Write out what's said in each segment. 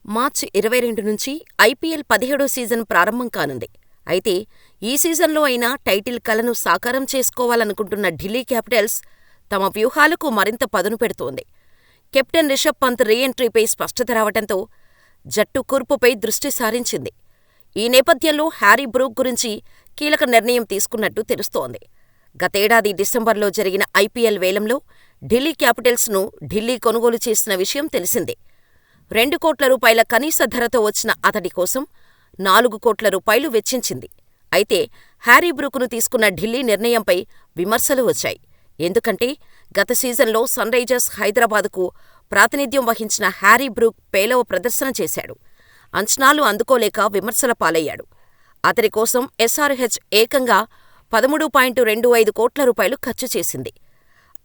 మార్చి 22 నుంచి IPL 17వ season ప్రారంభం కానుంది. అయితే ఈ సీజన్లో అయినా టైటిల్ కలను సాకారం చేసుకోవాలనుకుంటున్న ఢిల్లీ క్యాపిటల్స్ తమ వ్యూహాలకు మరింత పదును పెడుతోంది. కెప్టెన్ రిషభ్ పంత్ రీ ఎంట్రీపై స్పష్టత రావటంతో జట్టు కూర్పుపై దృష్టి సారించింది. ఈ నేపథ్యంలో హ్యారీ బ్రూక్ గురించి కీలక నిర్ణయం తీసుకున్నట్టు తెలుస్తోంది. గతేడాది డిసెంబర్లో జరిగిన ఐపీఎల్ వేలంలో ఢిల్లీ క్యాపిటల్స్ను ఢిల్లీ కొనుగోలు చేసిన విషయం తెలిసిందే. 2 కోట్ల రూపాయల కనీస ధరతో వచ్చిన అతడి కోసం 4 కోట్ల రూపాయలు వెచ్చించింది. అయితే హ్యారీ బ్రూక్ను తీసుకున్న ఢిల్లీ నిర్ణయంపై విమర్శలు వచ్చాయి. ఎందుకంటే గత సీజన్లో సన్రైజర్స్ హైదరాబాద్కు ప్రాతినిధ్యం వహించిన హ్యారీ బ్రూక్ పేలవ ప్రదర్శన చేశాడు. అంచనాలు అందుకోలేక విమర్శల పాలయ్యాడు. అతడి కోసం ఎస్ఆర్హెచ్ ఏకంగా 13.25 కోట్ల రూపాయలు ఖర్చు చేసింది.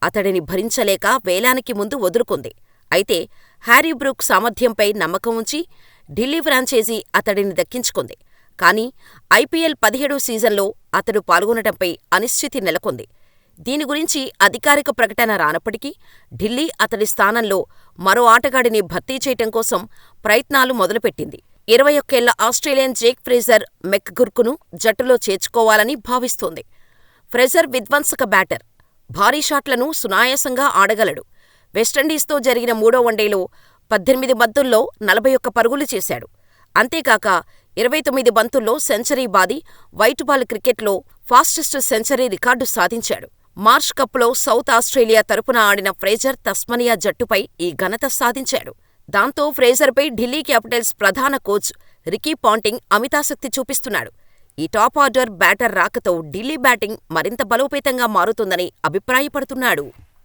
అతడిని భరించలేక వేలానికి ముందు వదులుకుంది. అయితే హ్యారీ బ్రూక్ సామర్థ్యంపై నమ్మకం ఉంచి ఢిల్లీ ఫ్రాంచైజీ అతడిని దక్కించుకుంది. కానీ ఐపీఎల్ 17 సీజన్లో అతడు పాల్గొనటంపై అనిశ్చితి నెలకొంది. దీని గురించి అధికారిక ప్రకటన రానప్పటికీ ఢిల్లీ అతడి స్థానంలో మరో ఆటగాడిని భర్తీ చేయటం కోసం ప్రయత్నాలు మొదలుపెట్టింది. 21 ఏళ్ల ఆస్ట్రేలియన్ జేక్ ఫ్రేజర్ మెక్గుర్క్ను జట్టులో చేర్చుకోవాలని భావిస్తోంది. ఫ్రేజర్ విధ్వంసక బ్యాటర్. భారీ షాట్లను సునాయాసంగా ఆడగలడు. వెస్టిండీస్తో జరిగిన 3వ వన్డేలో 18 బంతుల్లో 41 పరుగులు చేశాడు. అంతేకాక 29 బంతుల్లో సెంచరీ బాది వైట్ బాల్ క్రికెట్లో ఫాస్టెస్ట్ సెంచరీ రికార్డు సాధించాడు. మార్ష్ కప్లో సౌత్ ఆస్ట్రేలియా తరపున ఆడిన ఫ్రేజర్ తస్మనియా జట్టుపై ఈ ఘనత సాధించాడు. దాంతో ఫ్రేజర్పై ఢిల్లీ క్యాపిటల్స్ ప్రధాన కోచ్ రికీ పాంటింగ్ అమితాసక్తి చూపిస్తున్నాడు. ఈ టాప్ ఆర్డర్ బ్యాటర్ రాకతో ఢిల్లీ బ్యాటింగ్ మరింత బలోపేతంగా మారుతుందని అభిప్రాయపడుతున్నాడు.